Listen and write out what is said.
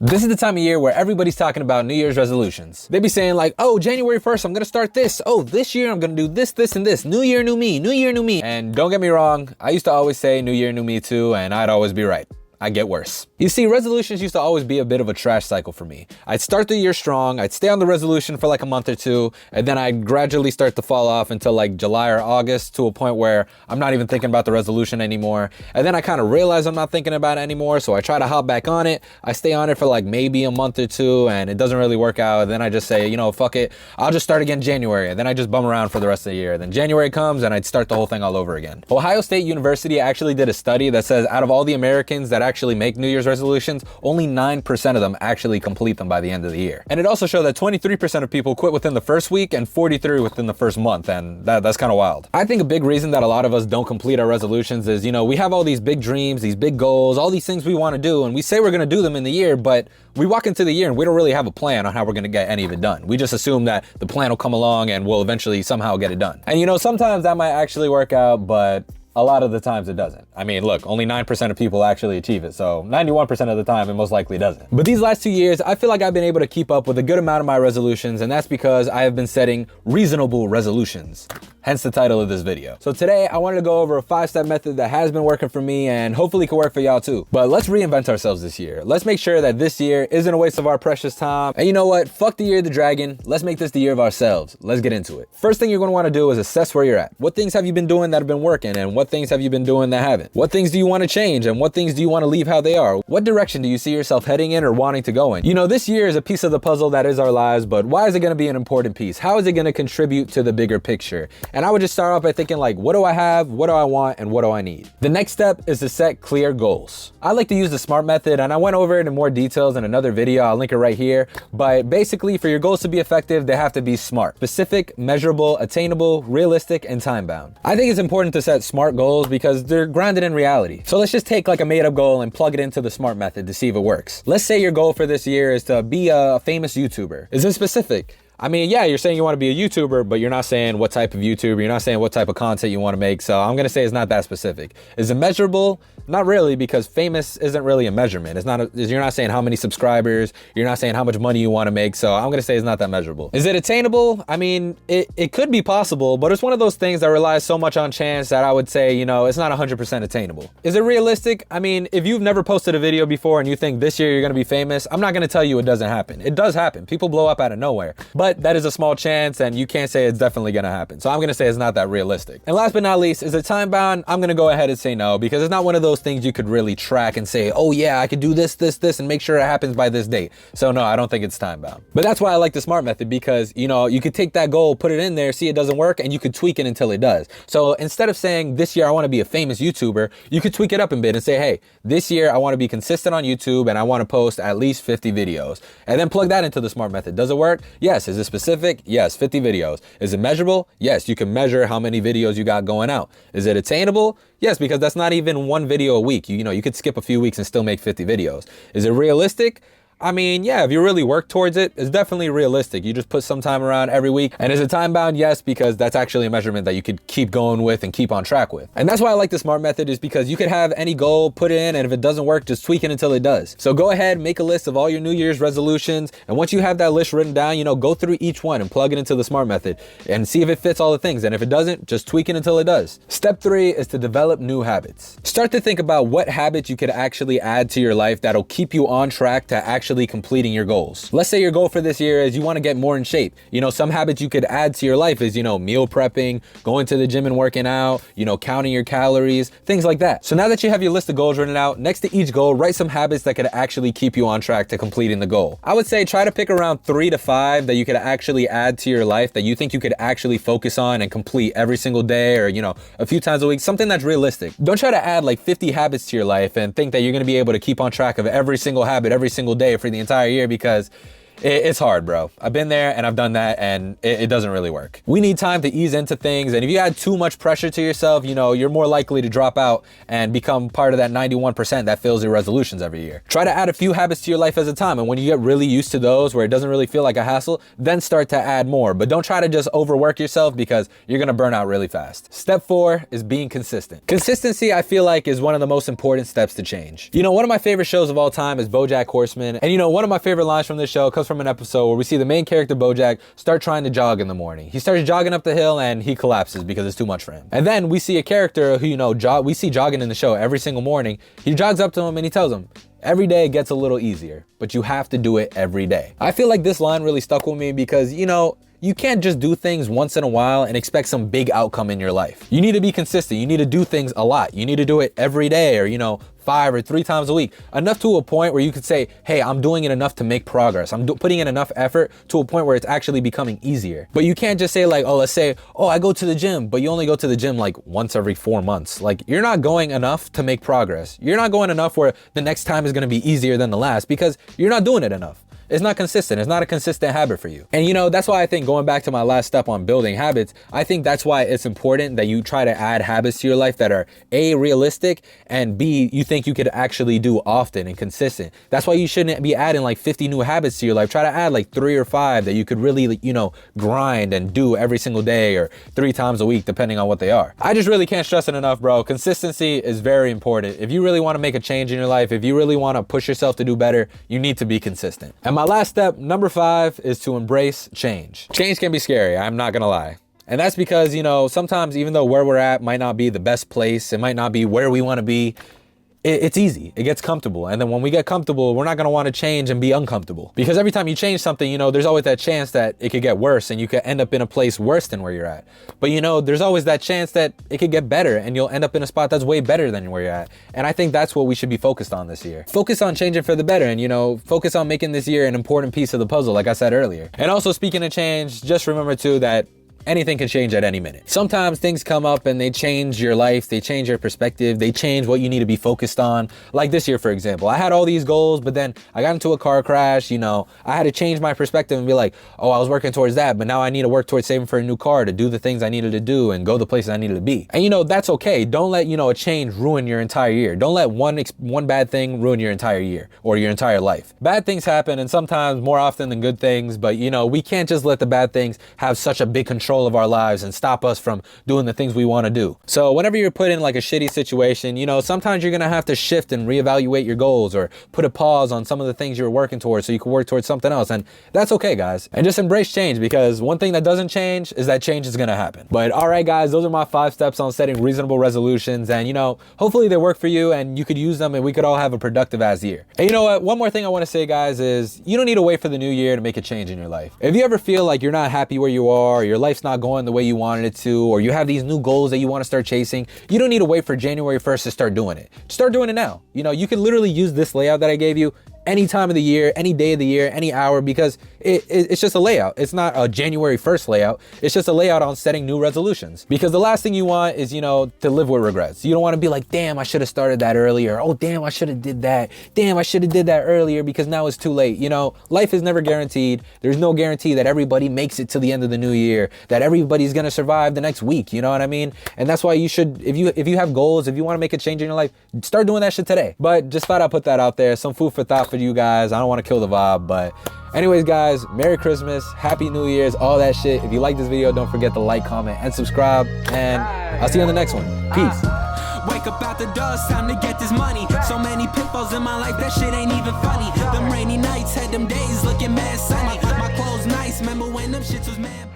This is the time of year where everybody's talking about New Year's resolutions. They be saying like, oh, January 1st, I'm gonna start this. Oh, this year I'm gonna do this, this, and this. New year, new me, new year, new me. And don't get me wrong, I used to always say new year, new me too, and I'd always be right. I get worse. You see, resolutions used to always be a bit of a trash cycle for me. I'd start the year strong, I'd stay on the resolution for like a month or two, and then I'd gradually start to fall off until like July or August, to a point where I'm not even thinking about the resolution anymore. And then I kind of realize I'm not thinking about it anymore, so I try to hop back on it. I stay on it for like maybe a month or two, and it doesn't really work out. And then I just say, you know, fuck it, I'll just start again January. And then I just bum around for the rest of the year. Then January comes and I'd start the whole thing all over again. Ohio State University actually did a study that says out of all the Americans that actually make New Year's resolutions, only 9% of them actually complete them by the end of the year. And it also showed that 23% of people quit within the first week and 43% within the first month, and that's kind of wild. I think a big reason that a lot of us don't complete our resolutions is, you know, we have all these big dreams, these big goals, all these things we want to do, and we say we're going to do them in the year, but we walk into the year and we don't really have a plan on how we're going to get any of it done. We just assume that the plan will come along and we'll eventually somehow get it done. And you know, sometimes that might actually work out, but a lot of the times it doesn't. I mean, look, only 9% of people actually achieve it, so 91% of the time it most likely doesn't. But these last 2 years, I feel like I've been able to keep up with a good amount of my resolutions, and that's because I have been setting reasonable resolutions. Hence the title of this video. So today, I wanted to go over a 5-step method that has been working for me and hopefully can work for y'all too. But let's reinvent ourselves this year. Let's make sure that this year isn't a waste of our precious time. And you know what? Fuck the year of the dragon. Let's make this the year of ourselves. Let's get into it. First thing you're going to want to do is assess where you're at. What things have you been doing that have been working, and what things have you been doing that haven't? What things do you want to change, and what things do you want to leave how they are? What direction do you see yourself heading in or wanting to go in? You know, this year is a piece of the puzzle that is our lives, but why is it going to be an important piece? How is it going to contribute to the bigger picture? And I would just start off by thinking like, what do I have? What do I want? And what do I need? The next step is to set clear goals. I like to use the SMART method, and I went over it in more details in another video. I'll link it right here. But basically, for your goals to be effective, they have to be SMART: specific, measurable, attainable, realistic, and time-bound. I think it's important to set SMART goals because they're grounded in reality. So let's just take like a made-up goal and plug it into the SMART method to see if it works. Let's say your goal for this year is to be a famous YouTuber. Is it specific? I mean, yeah, you're saying you want to be a YouTuber, but you're not saying what type of YouTuber, you're not saying what type of content you want to make. So I'm going to say it's not that specific. Is it measurable? Not really, because famous isn't really a measurement. You're not saying how many subscribers, you're not saying how much money you want to make. So I'm going to say it's not that measurable. Is it attainable? I mean, it could be possible, but it's one of those things that relies so much on chance that I would say, you know, it's not 100% attainable. Is it realistic? I mean, if you've never posted a video before and you think this year you're going to be famous, I'm not going to tell you it doesn't happen. It does happen. People blow up out of nowhere, but that is a small chance, and you can't say it's definitely going to happen. So I'm going to say it's not that realistic. And last but not least, is it time bound? I'm going to go ahead and say no, because it's not one of those things you could really track and say, oh yeah, I could do this, this, this, and make sure it happens by this date. So no, I don't think it's time bound. But that's why I like the SMART method, because, you know, you could take that goal, put it in there, see it doesn't work, and you could tweak it until it does. So instead of saying this year I want to be a famous YouTuber, you could tweak it up a bit and say, hey, this year I want to be consistent on YouTube and I want to post at least 50 videos. And then plug that into the SMART method. Does it work? Yes. Is it specific? Yes. 50 videos. Is it measurable? Yes. You can measure how many videos you got going out. Is it attainable? Yes, because that's not even one video a week. You know, you could skip a few weeks and still make 50 videos. Is it realistic? I mean, yeah, if you really work towards it, it's definitely realistic. You just put some time around every week. And is it time bound? Yes, because that's actually a measurement that you could keep going with and keep on track with. And that's why I like the SMART method, is because you could have any goal, put it in, and if it doesn't work, just tweak it until it does. So go ahead, make a list of all your New Year's resolutions. And once you have that list written down, you know, go through each one and plug it into the SMART method and see if it fits all the things. And if it doesn't, just tweak it until it does. Step 3 is to develop new habits. Start to think about what habits you could actually add to your life that'll keep you on track to actually completing your goals. Let's say your goal for this year is you want to get more in shape. You know, some habits you could add to your life is, you know, meal prepping, going to the gym and working out, you know, counting your calories, things like that. So now that you have your list of goals written out, next to each goal, write some habits that could actually keep you on track to completing the goal. I would say try to pick around 3 to 5 that you could actually add to your life that you think you could actually focus on and complete every single day, or, you know, a few times a week, something that's realistic. Don't try to add like 50 habits to your life and think that you're going to be able to keep on track of every single habit every single day for the entire year, because It's hard, bro. I've been there and I've done that, and it doesn't really work. We need time to ease into things, and if you add too much pressure to yourself, you know, you're more likely to drop out and become part of that 91% that fails your resolutions every year. Try to add a few habits to your life at a time, and when you get really used to those where it doesn't really feel like a hassle, then start to add more. But don't try to just overwork yourself because you're gonna burn out really fast. Step 4 is being consistent. Consistency, I feel like, is one of the most important steps to change. You know, one of my favorite shows of all time is BoJack Horseman, and you know, one of my favorite lines from this show comes from an episode where we see the main character BoJack start trying to jog in the morning. He starts jogging up the hill and he collapses because it's too much for him. And then we see a character who, you know, we see jogging in the show every single morning. He jogs up to him and he tells him, every day gets a little easier, but you have to do it every day. I feel like this line really stuck with me because, you know, you can't just do things once in a while and expect some big outcome in your life. You need to be consistent. You need to do things a lot. You need to do it every day, or, you know, 5 or 3 times a week, enough to a point where you could say, hey, I'm doing it enough to make progress. I'm putting in enough effort to a point where it's actually becoming easier. But you can't just say like, oh, let's say, oh, I go to the gym, but you only go to the gym like once every 4 months. Like, you're not going enough to make progress. You're not going enough where the next time is going to be easier than the last because you're not doing it enough. It's not consistent. It's not a consistent habit for you. And you know, that's why I think, going back to my last step on building habits, I think that's why it's important that you try to add habits to your life that are A, realistic, and B, you think you could actually do often and consistent. That's why you shouldn't be adding like 50 new habits to your life. Try to add like 3 or 5 that you could really, you know, grind and do every single day or 3 times a week, depending on what they are. I just really can't stress it enough, bro. Consistency is very important. If you really want to make a change in your life, if you really want to push yourself to do better, you need to be consistent. And my last step, number 5, is to embrace change. Change can be scary, I'm not gonna lie. And that's because, you know, sometimes even though where we're at might not be the best place, it might not be where we want to be, it's easy. It gets comfortable. And then when we get comfortable, we're not going to want to change and be uncomfortable. Because every time you change something, you know, there's always that chance that it could get worse and you could end up in a place worse than where you're at. But, you know, there's always that chance that it could get better and you'll end up in a spot that's way better than where you're at. And I think that's what we should be focused on this year. Focus on changing for the better and, you know, focus on making this year an important piece of the puzzle, like I said earlier. And also, speaking of change, just remember too that anything can change at any minute. Sometimes things come up and they change your life, they change your perspective, they change what you need to be focused on. Like this year, for example, I had all these goals, but then I got into a car crash, you know, I had to change my perspective and be like, oh, I was working towards that, but now I need to work towards saving for a new car to do the things I needed to do and go the places I needed to be. And you know, that's okay. Don't let, you know, a change ruin your entire year. Don't let one bad thing ruin your entire year or your entire life. Bad things happen, and sometimes more often than good things, but you know, we can't just let the bad things have such a big control of our lives and stop us from doing the things we want to do. So whenever you're put in like a shitty situation, you know, sometimes you're gonna have to shift and reevaluate your goals or put a pause on some of the things you're working towards so you can work towards something else. And that's okay, guys. And just embrace change, because one thing that doesn't change is that change is gonna happen. But all right, guys, those are my 5 steps on setting reasonable resolutions. And you know, hopefully they work for you and you could use them and we could all have a productive ass year. And you know what? One more thing I want to say, guys, is you don't need to wait for the new year to make a change in your life. If you ever feel like you're not happy where you are, or your life's not going the way you wanted it to, or you have these new goals that you want to start chasing, you don't need to wait for January 1st to start doing it. Start doing it now. You know, you can literally use this layout that I gave you any time of the year, any day of the year, any hour, because it's just a layout. It's not a January 1st layout. It's just a layout on setting new resolutions. Because the last thing you want is, you know, to live with regrets. You don't want to be like, damn, I should have started that earlier. Oh, damn, I should have did that. Damn, I should have did that earlier because now it's too late. You know, life is never guaranteed. There's no guarantee that everybody makes it to the end of the new year, that everybody's going to survive the next week. You know what I mean? And that's why you should, if you have goals, if you want to make a change in your life, start doing that shit today. But just thought I'd put that out there. Some food for thought for you guys. I don't want to kill the vibe, but anyways, guys, Merry Christmas, Happy New Year's, all that shit. If you like this video, don't forget to like, comment, and subscribe, and I'll see you on the next one. Peace. Wake up out the door, it's time to get this money. So many pitfalls in my life, that shit ain't even funny. Them rainy nights had them days looking mad sunny. My clothes nice, remember when them shits was mad